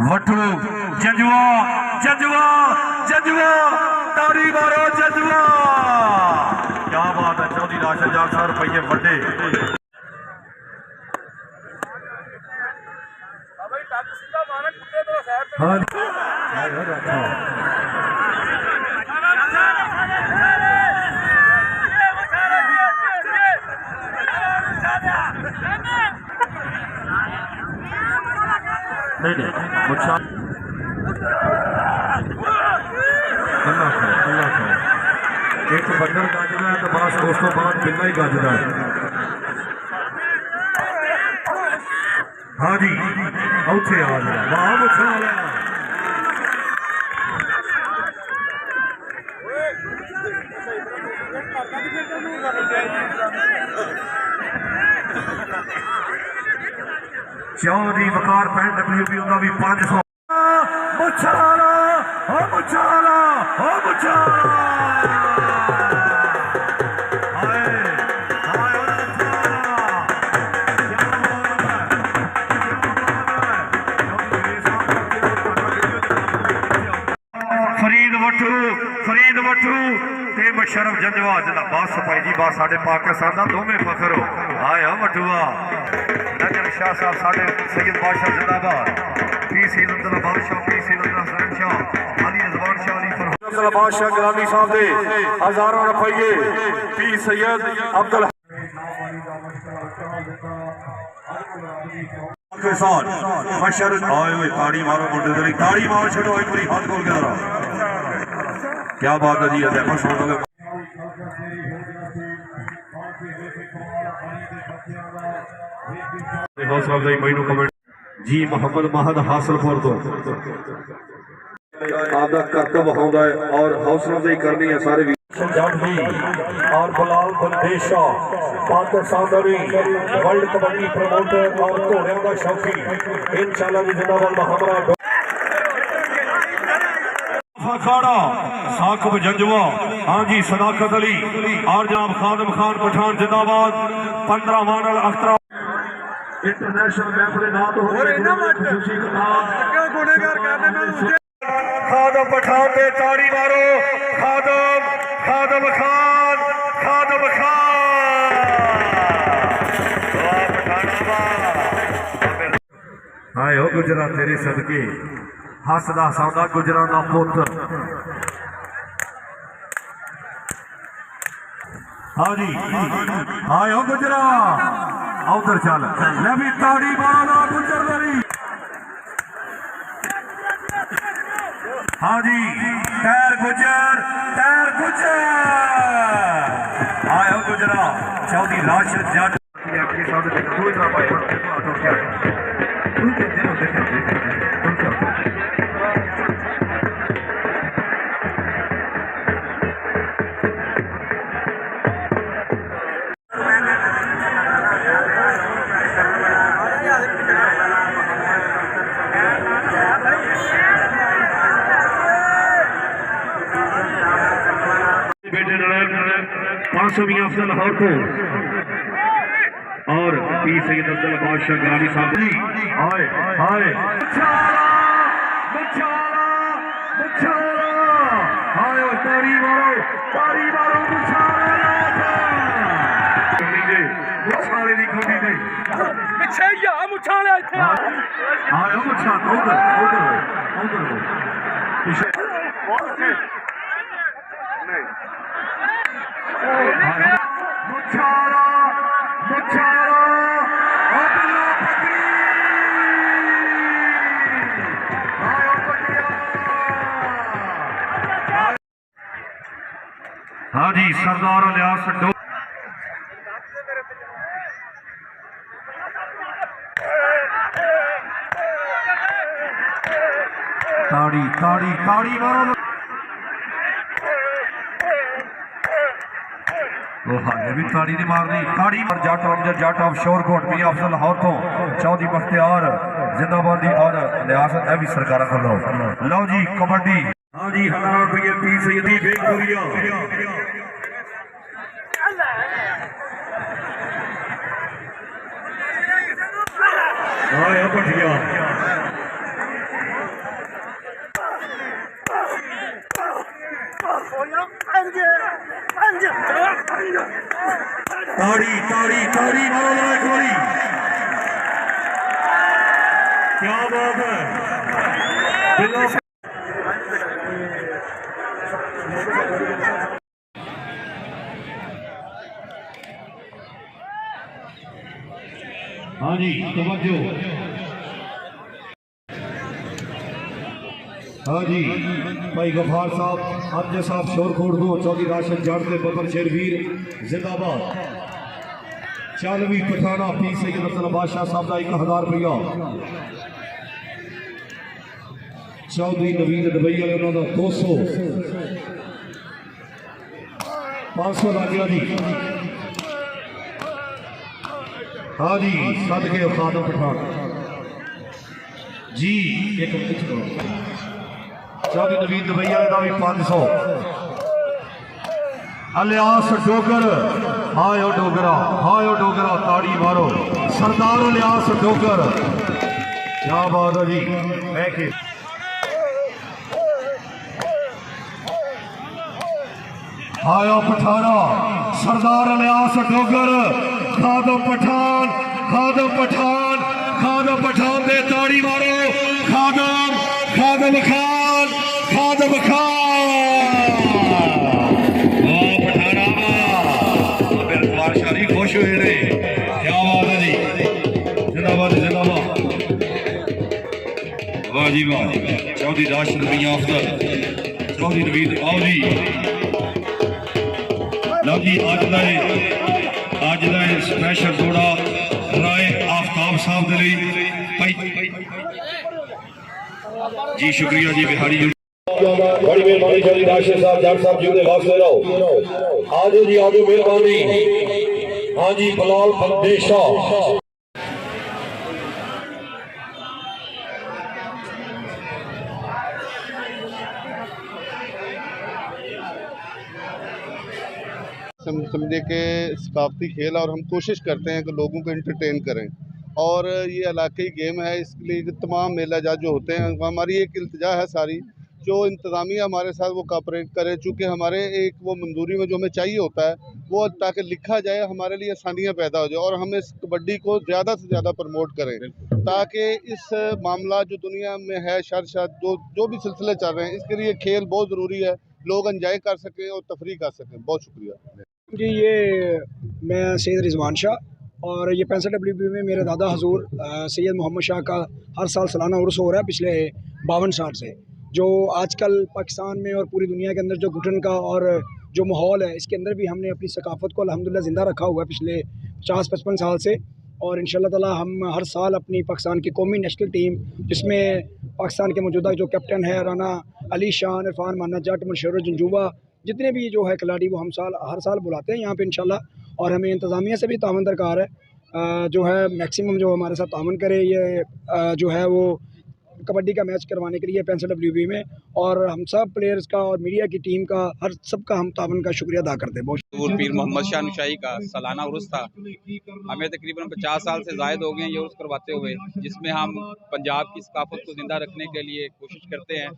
वठू जजवा जजवा जजवा तारी मारो जजवा। क्या बात है, 14,000 रुपये वड्डे। नहीं मुझा एक बंदर गाजरा है तो बस दोस्तों बाद बिल्ला ही गाजरा है। हाँ जी उठे आ गया वाह मुझा चौधरी वकार PWP उनका भी 500 मुछाला हो मुछाला हो मुछाला फरीद वठू ते मुशर्रफ जंजवा जिला बस भाई जी बस साडे पाकिस्तान का दोवें फखर हो। आए हो वठूआ नजर शाह साहब साडे सैयद बादशाह जिंदाबाद पी सैयद अब्दुल्ला बादशाह पी सैयद हसन शाह अली जबान शाह अली फरमान बादशाह गिरामी साहब दे हजारों रुपये पी सैयद अब्दुल के साथ मशर आए हुए ताड़ी मारो मुंडे ताड़ी मारो छोड़ो एक पूरी हाथ खोल के रहा। क्या बात है जी देखो सुनो हौसला अफजाई महीनों कमेंट जी मोहम्मद महद हासिलपुर तो आपका कर्तव्य होगा और हौसला अफजाई करनी है सारे जाटवी और गुलाल बंदेशा पाकिस्तान वर्ल्ड कबड्डी प्रमोटर और घोड़े का शौकी इंशाल्लाह जी जिंदाबाद हमारा अखाड़ा साकब जंजवा। हाँ जी सदाकत अली और जनाब खादम खान पठान जिंदाबाद 15 मॉडल अख्तरा इंटरनेशनल महफिल नात हो खादम पठान पे ताड़ी मारो खादम खादम खान खादम खान। आए हो गुजरा तेरे सदके हसदा सौदा गुजरा ना पुत। हाँ जी आए हो गुजरा उधर चल मैं भी ताड़ी मारा गुजर मेरी। हाँ जी टैर गुजर आए हो गुजरा चौधरी राशिद जट के साथ अफजल लाहौर को और पी सैयद अब्दुल्ला बादशाह गिरामी साहब जी आए आए तारी मारो मुछाले दी खोटी दे पिछे या मुछाले इथे आए मुछा उधर पीछे नहीं मुछाला हाँ जी सरदार लियास ताड़ी ताड़ी ताड़ी मारो हाले भी ताड़ी नहीं मारनी ताड़ी पर जाट ऑफ शोरकोट भी अफजल लाहौर तो चौधरी बख्तियार जिंदाबादी और लियासत है भी सरकार कर लो जी कबड्डी। हाँ जी 1000 रुपये पी सैयदी बेगपुरिया ताड़ी ताड़ी ताड़ी मारो ना गोली, क्या बात है। हाँ जी तवज्जो, हाँ जी भाई गफार साहब, अब्जे साहब शोरखोड़ दो, चौकी राशन जानते बबर शेरवीर जिंदाबाद। 40वीं पठाना पी सैयद अब्दुल बादशाह साहब का 1000 रुपया, चौधरी नवीद दुबई वाले उन्होंने 200, 500 लग गया जी। हाँ जी सदके खादम पठान जी, एक मिनट करो। चौधरी नवीद दुबई वाले का भी 500। अलियास डोगर, हायो डोगरा, हायो डोगरा, ताड़ी मारो सरदार अलियास डोगर, क्या बात है जी। हायो पठाना सरदार अलियास डोगर, खादम पठान, खादम पठान, खादम पठान दे ताड़ी मारो, खादम खादम खान, खादम खान, पठाना बादशाह खुश हुए ने, क्या बात है जी, जिंदाबाद जिंदाबाद, वाह जी वाह। चौधरी राशिद मियां अफजल, चौधरी नवीद आओ जी, लो जी अज का स्पैशल जोड़ा राय आफ्ताब साहब के लिए जी, शुक्रिया जी बिहारी जी, बड़ी मेहरबानी चौधरी राशिद साहब, जट साहब जी के वास्ते रहो, आज जी आज मेहरबानी। हाँ जी बलाल बंदेशा, समझे कि सकाफती खेल, और हम कोशिश करते हैं कि लोगों को एंटरटेन करें, और ये इलाकई गेम है, इसके लिए तमाम मेला जाज जो होते हैं, हमारी एक इल्तिजा है सारी, जो इंतज़ामिया हमारे साथ वो कॉपरेट करे, चूँकि हमारे एक वो मंजूरी में जो हमें चाहिए होता है वो ताकि लिखा जाए, हमारे लिए आसानियाँ पैदा हो जाए, और हम इस कबड्डी को ज़्यादा से ज़्यादा प्रमोट करें, ताकि इस मामला जो दुनिया में है शर जो भी सिलसिले चल रहे हैं, इसके लिए खेल बहुत ज़रूरी है, लोग एंजॉय कर सकें और तफरी कर सकें। बहुत शुक्रिया जी। ये मैं सैयद रिजवान शाह, और ये 65 में मेरे दादा हजूर सैयद मोहम्मद शाह का हर साल सालाना उर्स हो रहा है पिछले 52 साल से। जो आजकल पाकिस्तान में और पूरी दुनिया के अंदर जो घुटन का और जो माहौल है, इसके अंदर भी हमने अपनी सकाफ़त को अल्हम्दुलिल्लाह ज़िंदा रखा हुआ है पिछले 50-55 साल से, और इंशाअल्लाह ताला हम हर साल अपनी पाकिस्तान की कौमी नेशनल टीम, जिसमें पाकिस्तान के मौजूदा जो कैप्टन है राना अली शान, इरफान मान्ना जट, मुनशर जंजुआ, जितने भी जो है खिलाड़ी, वो हम हर साल बुलाते हैं यहाँ पे इंशाल्लाह, और हमें इंतज़ामिया से भी तावन दरकार है, जो है मैक्सिमम जो हमारे साथ तावन करे, ये जो है वो कबड्डी का मैच करवाने के लिए 65 में, और हम सब प्लेयर्स का और मीडिया की टीम का हर सब का हम तावन का शुक्रिया अदा करते हैं। बहुत पीर मोहम्मद शाह नुशाई का सालाना उर्स था, हमें तकरीबन 50 साल से ज़ायद हो गए हैं ये उर्स करवाते हुए, जिसमें हम पंजाब की सकाफत को ज़िंदा रखने के लिए कोशिश करते हैं,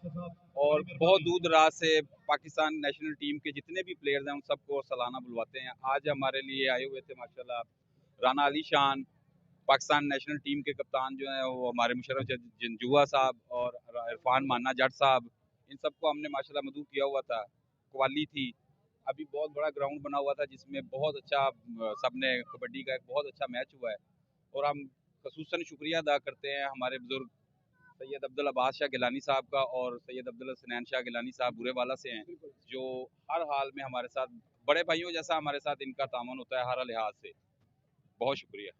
और बहुत दूर दराज से पाकिस्तान नेशनल टीम के जितने भी प्लेयर्स हैं उन सबको सालाना बुलवाते हैं। आज हमारे लिए आए हुए थे माशाल्लाह राना अली शान, पाकिस्तान नेशनल टीम के कप्तान जो हैं वो हमारे मुशर्रफ जंजुआ साहब, और इरफान मान्ना जट साहब, इन सबको हमने माशाल्लाह मदऊ किया हुआ था। कवाली थी, अभी बहुत बड़ा ग्राउंड बना हुआ था जिसमें बहुत अच्छा सब ने कबड्डी का एक बहुत अच्छा मैच हुआ है, और हम खसूसन शुक्रिया अदा करते हैं हमारे बुजुर्ग सैयद अब्दुल अब्बास शाह गिलानी साहब का और सैयद अब्दुल सनैन शाह गिलानी साहब बुरेवाला से हैं, जो हर हाल में हमारे साथ बड़े भाइयों जैसा हमारे साथ इनका तामन होता है हर लिहाज से। बहुत शुक्रिया।